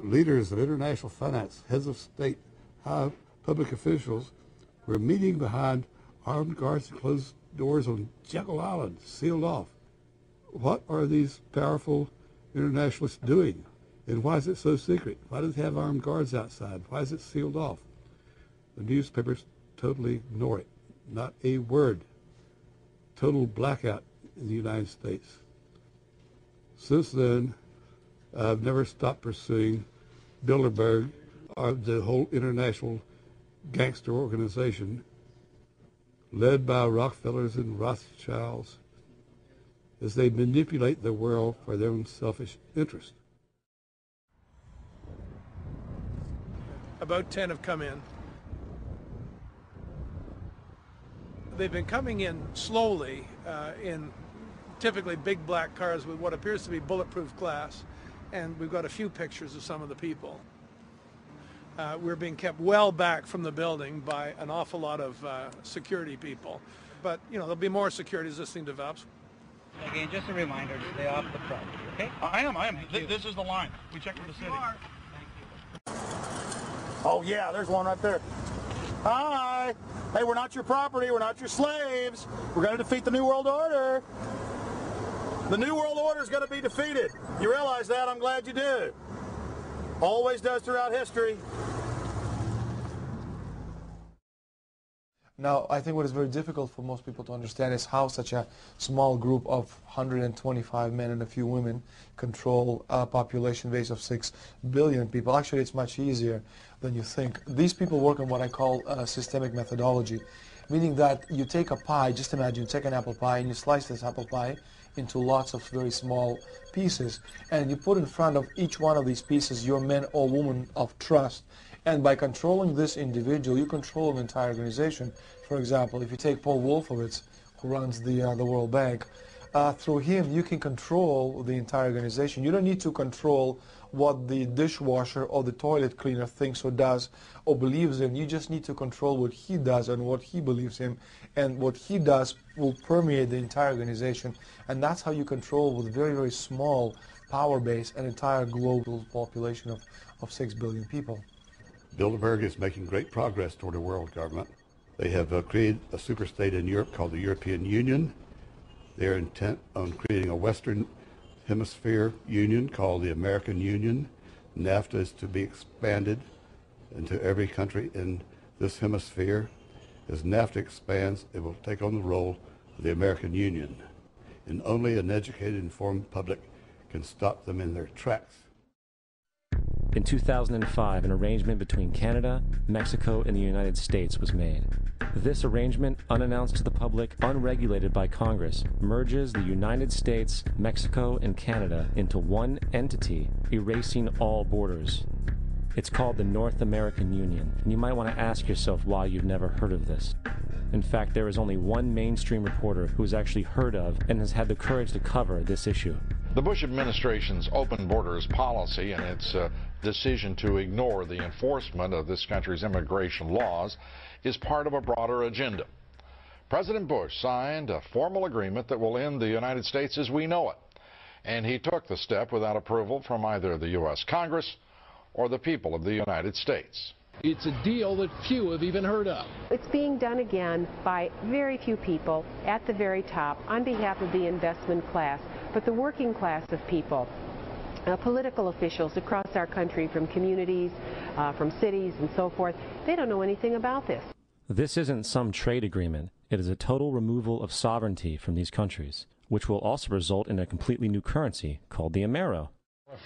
leaders of international finance, heads of state, high public officials were meeting behind armed guards and closed doors on Jekyll Island, sealed off. What are these powerful internationalists doing? And why is it so secret? Why does it have armed guards outside? Why is it sealed off? The newspapers totally ignore it. Not a word. Total blackout in the United States. Since then, I've never stopped pursuing Bilderberg or the whole international gangster organization led by Rockefellers and Rothschilds as they manipulate the world for their own selfish interest. About 10 have come in. They've been coming in slowly in typically big black cars with what appears to be bulletproof glass, and we've got a few pictures of some of the people. We're being kept well back from the building by an awful lot of security people. But, you know, there'll be more security as this thing develops. Again, just a reminder to stay off the property, okay? I am. This is the line. We checked with the city. Thank you. Oh, yeah, there's one right there. Hi. Hey, we're not your property. We're not your slaves. We're going to defeat the New World Order. The New World Order is going to be defeated. You realize that? I'm glad you do. Always does throughout history. Now, I think what is very difficult for most people to understand is how such a small group of 125 men and a few women control a population base of 6 billion people. Actually, it's much easier than you think. These people work on what I call systemic methodology, meaning that you take a pie, just imagine you take an apple pie and you slice this apple pie into lots of very small pieces, and you put in front of each one of these pieces your men or women of trust. And by controlling this individual, you control an entire organization. For example, if you take Paul Wolfowitz, who runs the World Bank, through him you can control the entire organization. You don't need to control what the dishwasher or the toilet cleaner thinks or does or believes in. You just need to control what he does and what he believes in. And what he does will permeate the entire organization. And that's how you control, with very, very small power base, an entire global population of 6 billion people. Bilderberg is making great progress toward a world government. They have created a superstate in Europe called the European Union. They're intent on creating a Western Hemisphere Union called the American Union. NAFTA is to be expanded into every country in this hemisphere. As NAFTA expands, it will take on the role of the American Union. And only an educated, informed public can stop them in their tracks. In 2005, an arrangement between Canada, Mexico, and the United States was made. This arrangement, unannounced to the public, unregulated by Congress, merges the United States, Mexico, and Canada into one entity, erasing all borders. It's called the North American Union, and you might want to ask yourself why you've never heard of this. In fact, there is only one mainstream reporter who has actually heard of and has had the courage to cover this issue. The Bush administration's open borders policy and its decision to ignore the enforcement of this country's immigration laws is part of a broader agenda. President Bush signed a formal agreement that will end the United States as we know it, and he took the step without approval from either the U.S. Congress or the people of the United States. It's a deal that few have even heard of. It's being done again by very few people at the very top on behalf of the investment class, but the working class of people, political officials across our country, from communities, from cities and so forth, they don't know anything about this. This isn't some trade agreement. It is a total removal of sovereignty from these countries, which will also result in a completely new currency called the Amero.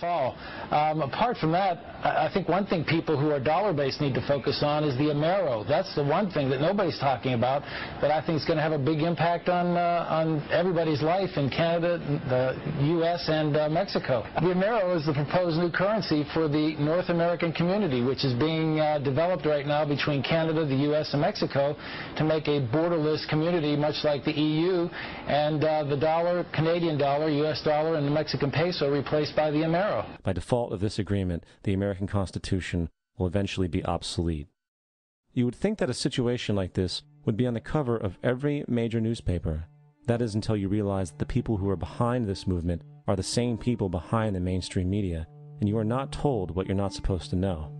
Fall. Apart from that, I think one thing people who are dollar-based need to focus on is the Amero. That's the one thing that nobody's talking about that I think is going to have a big impact on everybody's life in Canada, the U.S., and Mexico. The Amero is the proposed new currency for the North American community, which is being developed right now between Canada, the U.S., and Mexico to make a borderless community, much like the EU, and the dollar, Canadian dollar, U.S. dollar, and the Mexican peso replaced by the Amero. By default of this agreement, the American Constitution will eventually be obsolete. You would think that a situation like this would be on the cover of every major newspaper. That is, until you realize that the people who are behind this movement are the same people behind the mainstream media, and you are not told what you're not supposed to know.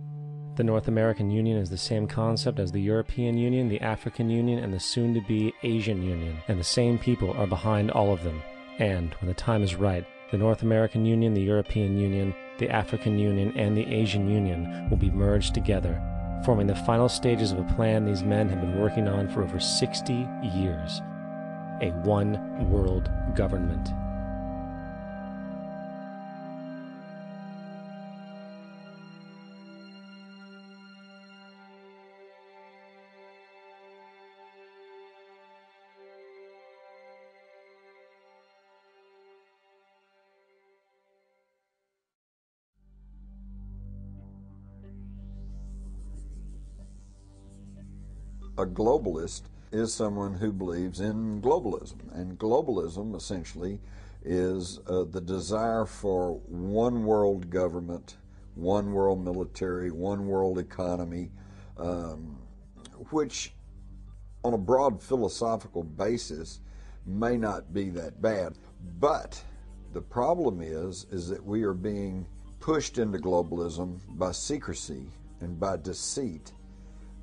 The North American Union is the same concept as the European Union, the African Union, and the soon-to-be Asian Union, and the same people are behind all of them. And, when the time is right, the North American Union, the European Union, the African Union, and the Asian Union will be merged together, forming the final stages of a plan these men have been working on for over 60 years. A one-world government. A globalist is someone who believes in globalism, and globalism essentially is the desire for one world government, one world military, one world economy, which on a broad philosophical basis may not be that bad. But the problem is that we are being pushed into globalism by secrecy and by deceit.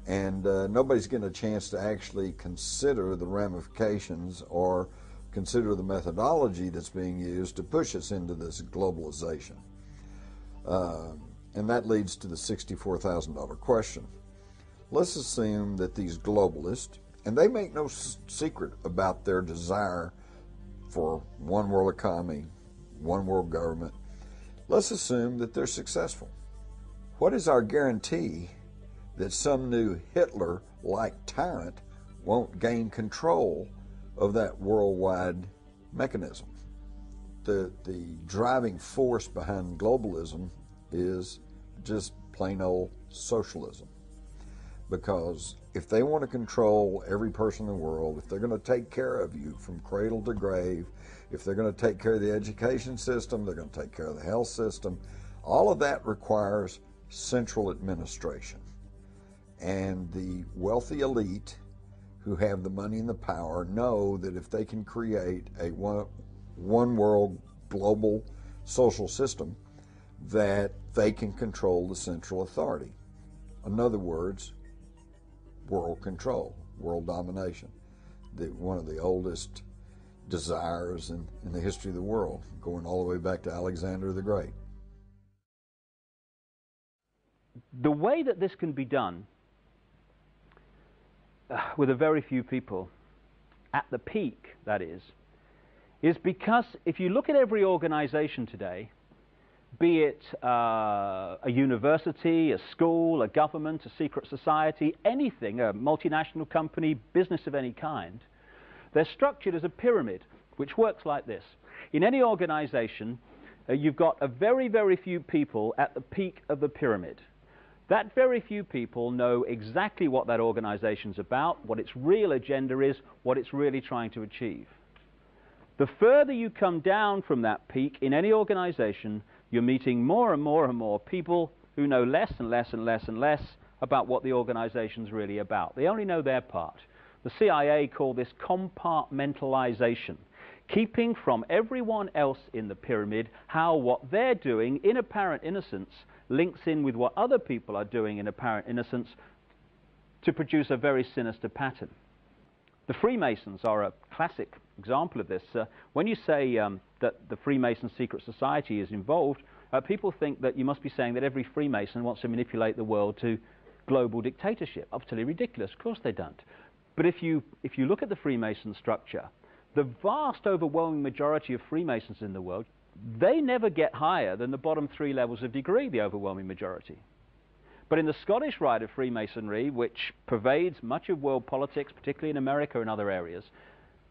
And nobody's getting a chance to actually consider the ramifications or consider the methodology that's being used to push us into this globalization. And that leads to the $64,000 question. Let's assume that these globalists, and they make no secret about their desire for one world economy, one world government, let's assume that they're successful. What is our guarantee that some new Hitler-like tyrant won't gain control of that worldwide mechanism? The driving force behind globalism is just plain old socialism. Because if they want to control every person in the world, if they're going to take care of you from cradle to grave, if they're going to take care of the education system, they're going to take care of the health system, all of that requires central administration. And the wealthy elite who have the money and the power know that if they can create a one world global social system, that they can control the central authority. In other words, world control, world domination, one of the oldest desires in the history of the world, going all the way back to Alexander the Great. The way that this can be done with a very few people, at the peak, that is because if you look at every organization today, be it a university, a school, a government, a secret society, anything, a multinational company, business of any kind, they're structured as a pyramid, which works like this. In any organization, you've got a very, very few people at the peak of the pyramid. That very few people know exactly what that organization's about, what its real agenda is, what it's really trying to achieve. The further you come down from that peak in any organization, you're meeting more and more and more people who know less and less and less and less about what the organization's really about. They only know their part. The CIA call this compartmentalization, keeping from everyone else in the pyramid how what they're doing in apparent innocence links in with what other people are doing in apparent innocence to produce a very sinister pattern. The Freemasons are a classic example of this. When you say that the Freemason secret society is involved, people think that you must be saying that every Freemason wants to manipulate the world to global dictatorship. Utterly ridiculous. Of course they don't. But if you look at the Freemason structure, the vast overwhelming majority of Freemasons in the world, they never get higher than the bottom 3 levels of degree, the overwhelming majority. But in the Scottish rite of Freemasonry, which pervades much of world politics, particularly in America and other areas,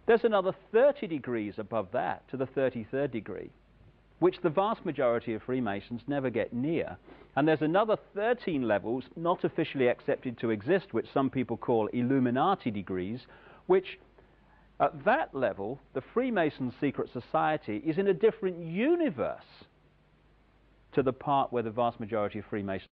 there's another 30 degrees above that to the 33rd degree, which the vast majority of Freemasons never get near. And there's another 13 levels not officially accepted to exist, which some people call Illuminati degrees, which at that level, the Freemason secret society is in a different universe to the part where the vast majority of Freemasons